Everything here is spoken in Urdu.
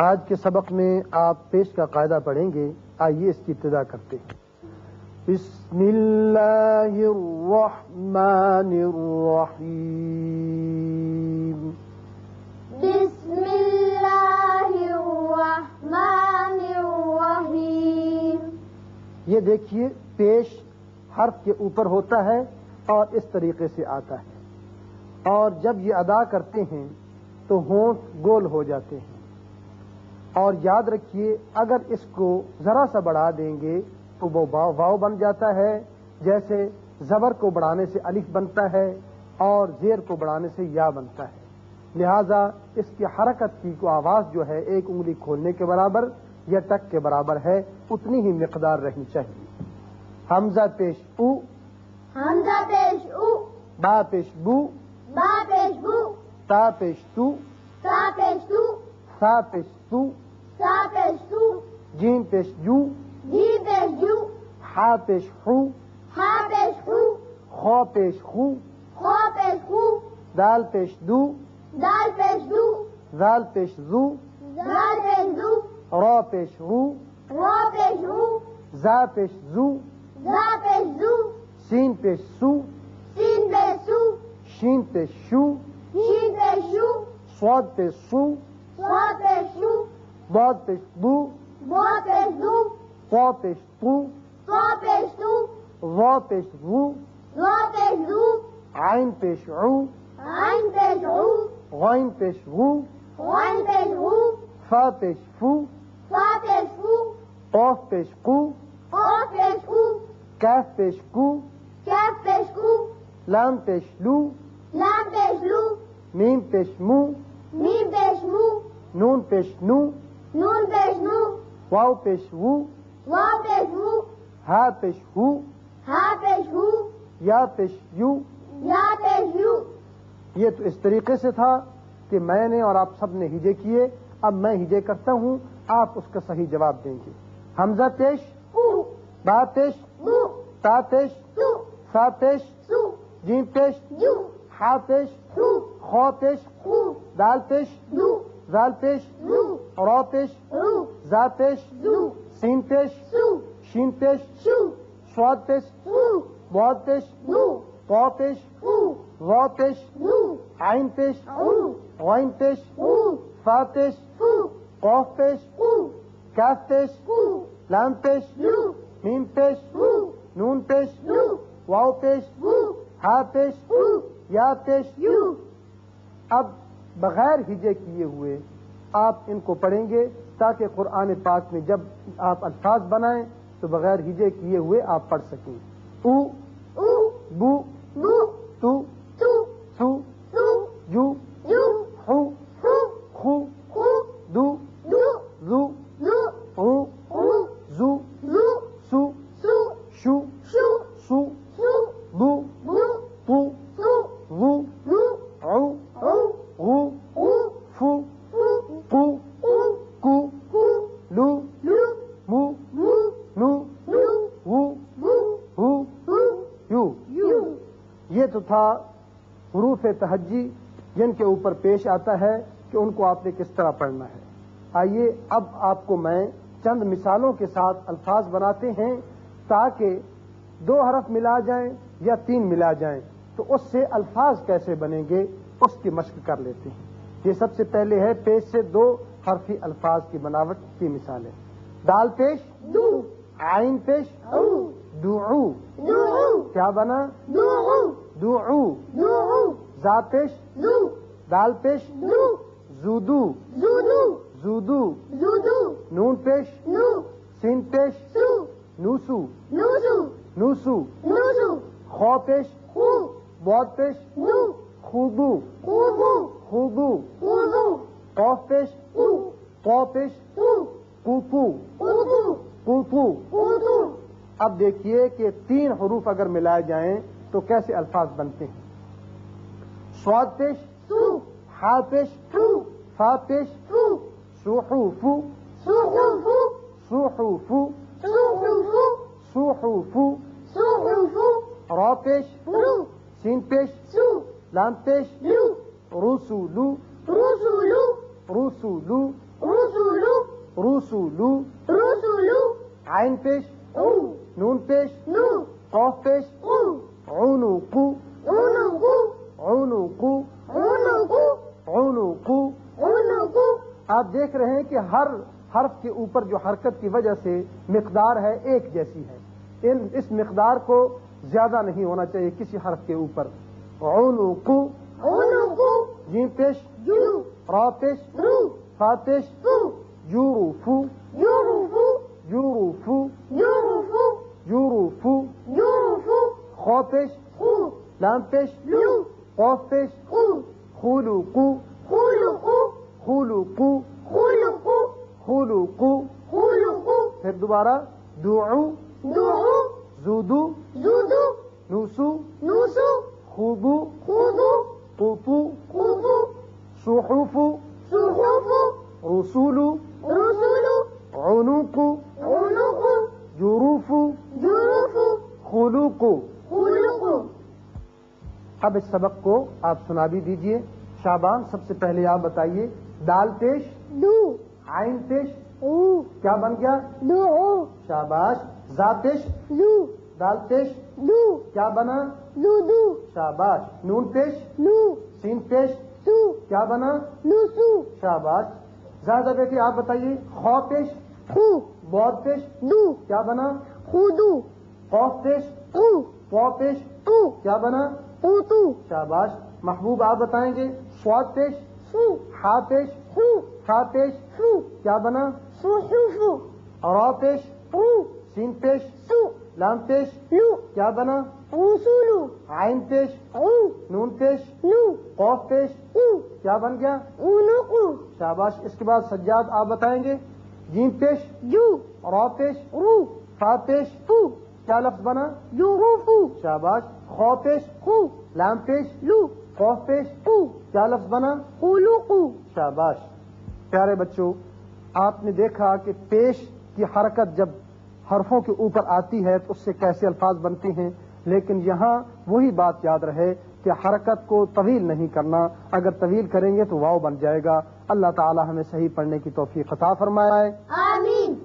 آج کے سبق میں آپ پیش کا قاعدہ پڑھیں گے. آئیے اس کی ابتدا کرتے ہیں. بسم اللہ الرحمن الرحیم. بسم اللہ الرحمن الرحیم. یہ دیکھیے پیش حرف کے اوپر ہوتا ہے اور اس طریقے سے آتا ہے، اور جب یہ ادا کرتے ہیں تو ہونٹ گول ہو جاتے ہیں. اور یاد رکھیے اگر اس کو ذرا سا بڑھا دیں گے تو وہ واو بن جاتا ہے، جیسے زبر کو بڑھانے سے الف بنتا ہے اور زیر کو بڑھانے سے یا بنتا ہے. لہذا اس کی حرکت کی کو آواز جو ہے ایک انگلی کھولنے کے برابر یا ٹک کے برابر ہے، اتنی ہی مقدار رہنی چاہیے. حمزہ پیش او، حمزہ پیش او، با پیش بو، با پیش بو، تا پیش تو، تا پیش تو، سا پیش تو، سا پیش تو، جیم پیش جو، جی پیش جو، ہا پیش خو، ہا پیش خو، خو پیش خو، خو پیش خو، دال پیش دو، دال پیش دو، زال پیش زو، زال پیش دو، رو پیش رو، رو پیش رو، زا پیش زو، زا پیش زو، سین پیش سو، سین پیش سو، شین پیش شو، شین پیش شو، صاد پیش سو، صاد پیش شو، ضاد پیش بو، بو پیش دو، طا پیش تو، طا پیش تو، ظا پیش ظو، ظا پیش زو، عین پیش عو، عین پیش عو، غین پیش غو، غین پیش غو، فا پیش فو، فا پیش فو، قاف پیش قو، قاف پیش قو، کاف پیش کو، کاف پیش کو، لام پیش لو، لام پیش لو، میم پیش مو، میم پیش مو، نون پیش نو، نون پیش نو، واو پیش وو، واو پیش وو، ہا پیش ہو، ہا پیش ہو، یا پیش یو. یا پیش یو. یہ تو اس طریقے سے تھا کہ میں نے اور آپ سب نے ہجے کیے. اب میں ہجے کرتا ہوں، آپ اس کا صحیح جواب دیں گے. حمزہ پیش او، با پیش بو، تا پیش تو، سا پیش سو، جیم پیش جو، ہا پیش خو، خو پیش خو، دال پیش دو، زال پیش رو، رو پیش رو، زا پیش زو، سین پیش سو، شین پیش شو، صاد پیش سو، باد پیش نو، قا پیش خو، وا پیش نو، عین پیش عو، غین پیش خو، فا پیش فو، قاف پیش خو، کاف پیش خو، لام پیش لو، میم پیش مو، نون پیش لو، واو پیش بو، ہا پیش ہو، یا پیش یو. اب بغیر ہجے کیے ہوئے آپ ان کو پڑھیں گے تاکہ قرآن پاک میں جب آپ الفاظ بنائیں تو بغیر ہجے کیے ہوئے آپ پڑھ سکیں. او، او، بو، بو، تو، تو، سو، سو، جو، جو، خو، خو، خو، خو، دو، دو، زو، زو، او، او، زو، زو، سو، سو، شو، شو، سو، سو، بو، بو، تو، سو، وو، رو، او، او، غو، او، فو، فو، قو، او، کو، کو، لو، لو، مو، مو، نو، نو، وو، بو، ہو، ہو، یو. یو. یہ تو تھا حروف تہجی جن کے اوپر پیش آتا ہے کہ ان کو آپ نے کس طرح پڑھنا ہے. آئیے اب آپ کو میں چند مثالوں کے ساتھ الفاظ بناتے ہیں تاکہ 2 حرف ملا جائیں یا 3 ملا جائیں تو اس سے الفاظ کیسے بنیں گے اس کی مشق کر لیتے ہیں. یہ سب سے پہلے ہے پیش سے 2 حرفی الفاظ کی بناوٹ کی مثالیں. دال پیش دو، عین پیش او، دعو. دو، کیا بنا؟ دو، دعو. دو، زا پیش دو، دال پیش دو، زودو. زودو، زودو. زودو، نون پیش نو، سین پیش سو، نوسو. نوزو، نوسو. نوزو، خو پیش خو، باد پیش نو، خوبو. خوبو، خوبو. خوبو، قاف پیش خو، قا پیش خو، قوپو. خوبو، قوپو. خوبو. اب دیکھیے کہ 3 حروف اگر ملائے جائیں تو کیسے الفاظ بنتے ہیں. صاد پیش سو، ہا پیش فو، فا پیش فو، سوحوفو. سوحوفو، سوحوفو. سوحوفو، سوحوفو. سوحوفو، را پیش رو، سین پیش سو، لام پیش لو، رسولو. رسولو، رسولو. رسولو، رسولو، رسولو، عین پیش، او، نون پیش، نو، قاف پیش، او، عنقو، عنقو، عنقو، عنقو، عنقو۔ عنقو۔ آپ دیکھ رہے ہیں کہ ہر حرف کے اوپر جو حرکت کی وجہ سے مقدار ہے ایک جیسی ہے، اس مقدار کو زیادہ نہیں ہونا چاہیے کسی حرف کے اوپر۔ عنقو، عنقو، جیم پیش، جو، را پیش، رو، فا پیش، فو، یورفو، یورفو، یورفو، یورفو، یورفو، یورفو، خا پیش، خو، لام پیش، لو، قاف پیش، خو، خلقو، خلقو، خلقو، خلقو، خلقو۔ خلقو، پھر دوبارہ دعو، دعو، زودو، زودو، نوسو، نوسو، خودو، خودو، قوطو، خودو، صحوفو، صحوفو، رسولو، رسولو، عنقو، عنقو، جروفو، جروفو، خلوقو۔ خلقو۔ اب اس سبق کو آپ سنا بھی دیجئے۔ شعبان، سب سے پہلے آپ بتائیے، دال پیش، دو، عین پیش، او، کیا بن گیا؟ دعو، شاباش۔ زا پیش، لو، دال پیش، دو، کیا بنا؟ لودو، شاباش۔ نون پیش، لو، سین پیش، سو، کیا بنا؟ لوسو، شاباش۔ زیادہ بیٹی آپ بتائیے، خا پیش، خو، بود پیش، دو، کیا بنا؟ خودو، قاف پیش، قو، قا پیش، قو، کیا بنا؟ قوتو، شاباش۔ محبوب آپ بتائیں گے، سواد پیش، سو، ہا پیش، خو، فا پیش، فو، کیا بنا؟ صحوفو، را پیش، قو، سین پیش، سو، لام پیش، لو، کیا بنا؟ رسولو، عین پیش، او، نون پیش، لو، قاف پیش، او، کیا بن گیا؟ عنقو، شاباش۔ اس کے بعد سجاد آپ بتائیں گے، جیم پیش، جو، را پیش، رو، فا پیش، فو، کیا لفظ بنا؟ جروفو، شاباش۔ خا پیش، خو، لام پیش، لو، قاف پیش، قو، کیا لفظ بنا؟ خلقو۔ شاباش۔ پیارے بچوں، آپ نے دیکھا کہ پیش کی حرکت جب حرفوں کے اوپر آتی ہے تو اس سے کیسے الفاظ بنتے ہیں، لیکن یہاں وہی بات یاد رہے کہ حرکت کو طویل نہیں کرنا، اگر طویل کریں گے تو واو بن جائے گا۔ اللہ تعالی ہمیں صحیح پڑھنے کی توفیق عطا فرمائے۔ آمین۔